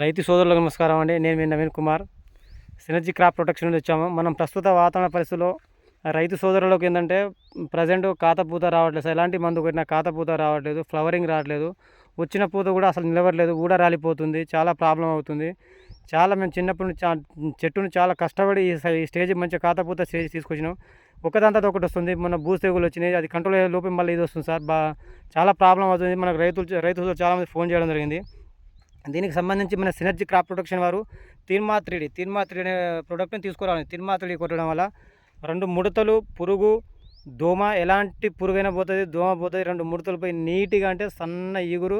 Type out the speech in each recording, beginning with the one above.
రైతు సోదరులకు నమస్కారం అండి. నేను మీ Naveen Kumar. Synergy crop protection నుండి వచ్చాము. మనం ప్రస్తుత వాతావరణ పరిస్థితుల్లో రైతు సోదరులకు ఏంటంటే ప్రజెంట్ కాతపూత రావట్లేదు. ఎలాంటి మందు కొట్టినా కాతపూత రావట్లేదు, ఫ్లవరింగ్ రావట్లేదు, వచ్చిన పూత కూడా అసలు నిలవట్లేదు, ఊడ రాలిపోతుంది, చాలా ప్రాబ్లం అవుతుంది. మేము చిన్నప్పటి నుంచి చెట్టును చాలా కష్టపడి ఈ స్టేజ్ మంచిగా కాతపూత స్టేజ్ తీసుకొచ్చినాం. ఒకదాని తర్వాత ఒకటి వస్తుంది. మన భూసేగులు వచ్చినాయి, అది కంట్రోల్ అయ్యే లోపం మళ్ళీ ఇది వస్తుంది సార్. చాలా ప్రాబ్లం అవుతుంది. మనకు రైతులు చాలామంది ఫోన్ చేయడం జరిగింది. దీనికి సంబంధించి మన సినర్జీ క్రాప్ ప్రొటెక్షన్ వారు తీర్మా 3D అనే ప్రోడక్ట్ని తీసుకురావాలి. తీర్మా 3D కొట్టడం వల్ల 2 ముడతలు, పురుగు, దోమ, ఎలాంటి పురుగైనా పోతుంది, దోమ పోతుంది. 2 ముడతలపై నీట్గా అంటే సన్న ఈగురు,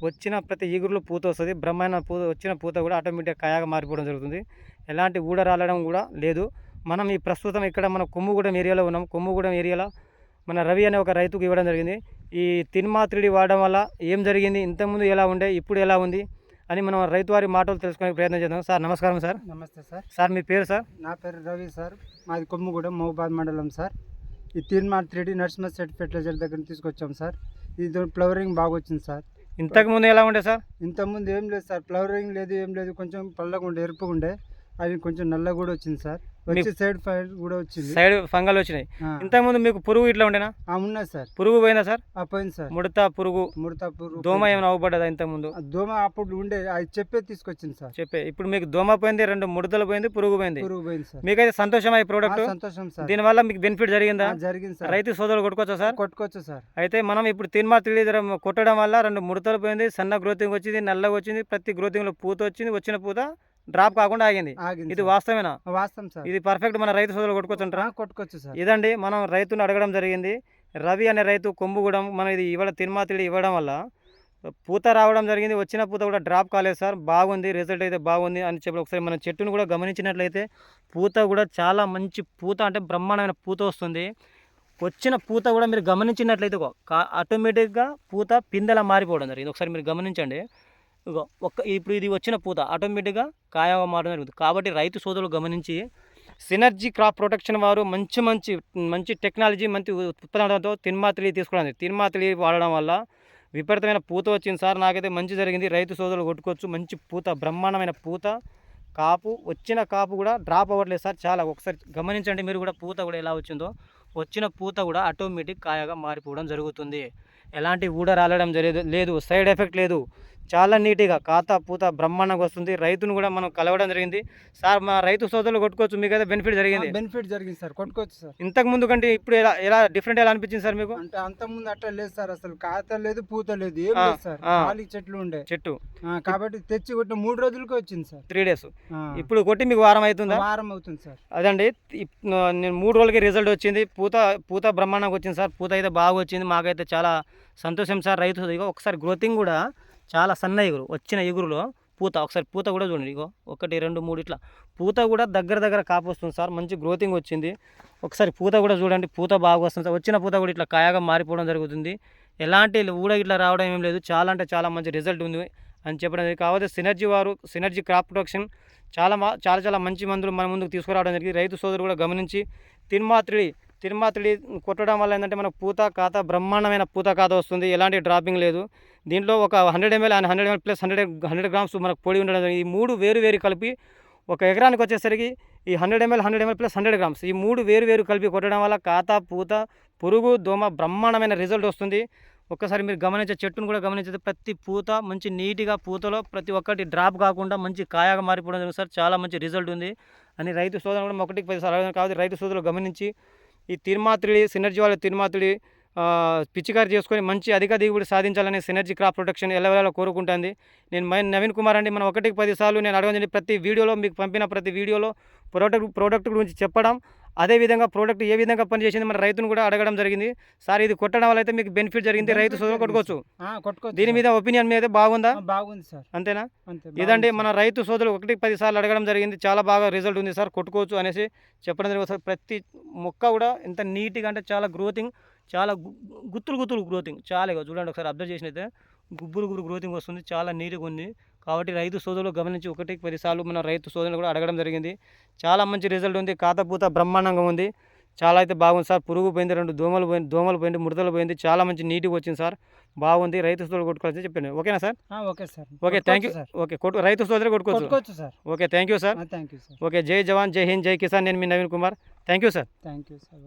వచ్చిన ప్రతి ఈగురులో పూత వస్తుంది. వచ్చిన పూత కూడా ఆటోమేటిక్గా కాయగా మారిపోవడం జరుగుతుంది. ఎలాంటి ఊడ రాలడం కూడా లేదు. మనం ఈ ప్రస్తుతం ఇక్కడ మన కొమ్ముగూడెం ఏరియాలో ఉన్నాం. కొమ్ముగూడెం ఏరియాలో మన రవి అనే ఒక రైతుకు ఇవ్వడం జరిగింది. ఈ తీర్మా 3D వాడడం వల్ల ఏం జరిగింది, ఇంతకుముందు ఎలా ఉండే, ఇప్పుడు ఎలా ఉంది అని మనం రైతు వారి మాటలు తెలుసుకునే ప్రయత్నం చేద్దాం. సార్ నమస్కారం సార్. నమస్తే సార్. సార్ మీ పేరు సార్? నా పేరు రవి సార్. మాది కొమ్ముగూడెం, మహబూబాద్ మండలం సార్. ఈ తీర్మా 3D నర్సింగ్ సెట్ ఫెర్టిలైజర్ దగ్గర తీసుకొచ్చాం సార్. ఇది ఫ్లవరింగ్ బాగా వచ్చింది సార్. ఇంతకుముందు ఎలా ఉండే సార్? ఇంతకుముందు ఏం లేదు సార్, ఫ్లవరింగ్ లేదు, ఏం లేదు. కొంచెం పళ్ళగా ఉండే, ఎరుపుగా ఉండే, అది కొంచెం నల్ల కూడా వచ్చింది సార్. వచ్చి సైడ్ ఫైర్ కూడా వచ్చింది, సైడ్ ఫంగల్ వచ్చినాయి. ఇంతకుముందు మీకు పురుగు ఇట్లా ఉండేనా? ఉన్నది సార్. పురుగు పోయిందా సార్? పోయింది సార్. ముడత పురుగు, దోమ ఏమైనా అవ్వబడ్డదా ఇంతకుముందు? దోమ అప్పుడు ఉండే, అది చెప్పే తీసుకొచ్చింది సార్. ఇప్పుడు మీకు దోమ పోయింది, 2 ముడతలు పోయింది, పురుగు పోయింది సార్. మీకైతే సంతోషం ఈ ప్రోడక్ట్? సంతోషం సార్. దీనివల్ల మీకు బెనిఫిట్ జరిగిందా? జరిగింది సార్. రైతు సోదరులు కొట్టుకోవచ్చా సార్? కొట్టుకోవచ్చు సార్. అయితే మనం ఇప్పుడు తీర్మా 3D కొట్టడం వల్ల 2 ముడతలు పోయింది, సన్న గ్రోతింగ్ వచ్చింది, నల్లగా వచ్చింది, ప్రతి గ్రోతింగ్ లో పూత వచ్చింది, వచ్చిన పూత డ్రాప్ కాకుండా ఆగింది. ఇది వాస్తవేనా? వాస్తవం సార్. ఇది పర్ఫెక్ట్ మన రైతు సోదరులు కొట్టుకోవచ్చంటారా? కొట్టుకోవచ్చు సార్. ఇదండి మనం రైతును అడగడం జరిగింది. రవి అనే రైతు కొమ్ముగూడెం. మనం ఇది తీర్మా 3D ఇవ్వడం వల్ల పూత రావడం జరిగింది, వచ్చిన పూత కూడా డ్రాప్ కాలేదు సార్. బాగుంది, రిజల్ట్ అయితే బాగుంది అని చెప్పి ఒకసారి మన చెట్టును కూడా గమనించినట్లయితే పూత కూడా చాలా మంచి పూత, అంటే బ్రహ్మాండమైన పూత వస్తుంది. వచ్చిన పూత కూడా మీరు గమనించినట్లయితే ఆటోమేటిక్గా పూత పిందెలా మారిపోవడం జరిగింది. ఒకసారి మీరు గమనించండి. ఇప్పుడు ఇది వచ్చిన పూత ఆటోమేటిక్గా కాయగా మారడం జరుగుతుంది. కాబట్టి రైతు సోదరులు గమనించి సినర్జీ క్రాప్ ప్రొటెక్షన్ వారు మంచి టెక్నాలజీ, మంచి ఉత్పత్తులతో తీర్మా 3D తీసుకోవడం. తీర్మా 3D వాడడం వల్ల విపరీతమైన పూత వచ్చింది సార్. నాకైతే మంచి జరిగింది. రైతు సోదరులు కొట్టుకోవచ్చు. మంచి పూత, బ్రహ్మాండమైన పూత, కాపు, వచ్చిన కాపు కూడా డ్రాప్ అవ్వట్లేదు సార్. చాలా ఒకసారి గమనించండి మీరు కూడా, పూత కూడా ఎలా వచ్చిందో. వచ్చిన పూత కూడా ఆటోమేటిక్ కాయగా మారిపోవడం జరుగుతుంది. ఎలాంటి ఊడ రాలడం లేదు, సైడ్ ఎఫెక్ట్ లేదు. చాలా నీట్గా కాత పూత బ్రహ్మాండంగా వస్తుంది. రైతును కూడా మనం కలవడం జరిగింది. సార్ మా రైతు సోదరులు కొట్టుకోవచ్చు, మీకు అయితే బెనిఫిట్ జరిగింది సార్. కొట్టుకోవచ్చు సార్. ఇంతకు ముందు కంటే ఇప్పుడు ఎలా డిఫరెంట్ ఎలా అనిపించింది సార్ మీకు? అంటే అంతకుముందు అట్లా లేదు సార్, అసలు కాత లేదు, పూత లేదు, ఏం లేదు సార్. ఖాళీ చెట్లు ఉండే చెట్టు. కాబట్టి తెచ్చి కొట్టిన 3 రోజులకి వచ్చింది సార్. 3 days. ఇప్పుడు కొట్టి మీకు వారం అవుతుందా? వారం అవుతుంది సార్. అదండి, నేను 3 రోజులకి రిజల్ట్ వచ్చింది. పూత బ్రహ్మాండంగా వచ్చింది సార్. పూత అయితే బాగా వచ్చింది. మాకైతే చాలా సంతోషం సార్. రైతు ఒకసారి గ్రోతింగ్ కూడా చాలా సన్న ఎగురు, వచ్చిన ఎగురులో పూత, ఒకసారి పూత కూడా చూడండి. 1, 2, 3 ఇట్లా పూత కూడా దగ్గర కాపు వస్తుంది సార్. మంచి గ్రోతింగ్ వచ్చింది. ఒకసారి పూత కూడా చూడండి, పూత బాగా వస్తుంది సార్. వచ్చిన పూత కూడా ఇట్లా కాయగా మారిపోవడం జరుగుతుంది. ఎలాంటి ఊడ ఇట్లా రావడం ఏం లేదు. చాలా అంటే చాలా మంచి రిజల్ట్ ఉంది అని చెప్పడం. కాకపోతే సినర్జీ క్రాప్ ప్రొటెక్షన్ చాలా మంచి మందులు మన ముందుకు తీసుకురావడం జరిగింది. రైతు సోదరులు కూడా గమనించి తీర్మా 3D కొట్టడం వల్ల ఏంటంటే మనకు పూత కాత, బ్రహ్మాండమైన పూత కాత వస్తుంది. ఎలాంటి డ్రాపింగ్ లేదు. దీంట్లో ఒక 100 ml and 100 ml plus 100 grams మనకు పొడి ఉండడం జరిగింది. ఈ 3 వేరు కలిపి ఒక ఎకరానికి వచ్చేసరికి ఈ 100 ml ప్లస్ 100 grams ఈ 3 వేరు కలిపి కొట్టడం వల్ల కాత, పూత, పురుగు, దోమ బ్రహ్మాండమైన రిజల్ట్ వస్తుంది. ఒక్కసారి మీరు గమనించే చెట్టును కూడా గమనించే ప్రతి పూత మంచి నీట్గా, పూతలో ప్రతి ఒక్కటి డ్రాప్ కాకుండా మంచి కాయగా మారిపోవడం జరుగుతుంది సార్. చాలా మంచి రిజల్ట్ ఉంది అని రైతు సోదరులు కూడా 1కి 10 సార్లు కాబట్టి రైతు సోదరులు గమనించి ఈ తీర్మా 3D సినర్జీ వాళ్ళ తీర్మా 3D పిచికారి చేసుకొని మంచి అధిక దిగుబడి సాధించాలని సినర్జీ క్రాప్ ప్రొటెక్షన్ ఎల్లవేళలా కోరుకుంటుంది. నేను నవీన్ కుమార్ అండి. మనం 1కి 10 సార్లు నేను అడగండి, ప్రతి వీడియోలో మీకు పంపిన ప్రతి వీడియోలో ప్రోడక్ట్ గురించి చెప్పడం, అదేవిధంగా ప్రోడక్ట్ ఏ విధంగా పనిచేసింది మన రైతును కూడా అడగడం జరిగింది. సార్ ఇది కొట్టడం వల్ల అయితే మీకు బెనిఫిట్ జరిగింది, రైతు సోదరులు కొట్టుకోవచ్చు. దీని మీద ఒపీనియన్ మీద బాగుందా? బాగుంది సార్. అంతేనా? ఇదండి మన రైతు సోదరులు 1కి 10 సార్లు అడగడం జరిగింది. చాలా బాగా రిజల్ట్ ఉంది సార్, కొట్టుకోవచ్చు అనేసి చెప్పడం జరిగింది. ప్రతి మొక్క కూడా ఎంత నీట్గా అంటే చాలా గ్రోతింగ్, చాలా గుత్తులు గ్రోతింగ్ చాలా చూడండి. ఒకసారి అబ్జర్వ్ చేసినైతే గుబ్బులు గ్రోతింగ్ వస్తుంది. చాలా నీట్గా ఉంది. కాబట్టి రైతు సోదరులు గమనించి 1కి 10 సార్లు మన రైతు సోదరులు కూడా అడగడం జరిగింది. చాలా మంచి రిజల్ట్ ఉంది. కాతపూత బ్రహ్మాండంగా ఉంది. చాలా అయితే బాగుంది సార్. పురుగు పోయింది, 2 దోమలు పోయింది, ముడతలు పోయింది. చాలా మంచి నీట్‌గా వచ్చింది సార్. బాగుంది. రైతు సోదరులు కొట్టుకోవాలని చెప్పాను. ఓకేనా sir? Okay sir. Okay. Thank you. Sir. Okay. రైతు సోదరులే కొట్టుకోవచ్చు. కొట్టుకోవచ్చు sir. Okay. Thank you sir. Thank you sir. Okay. జై జవాన్, జై హింద్, జై కిసాన్. నేను మీ Naveen Kumar. Thank you sir. Thank you sir.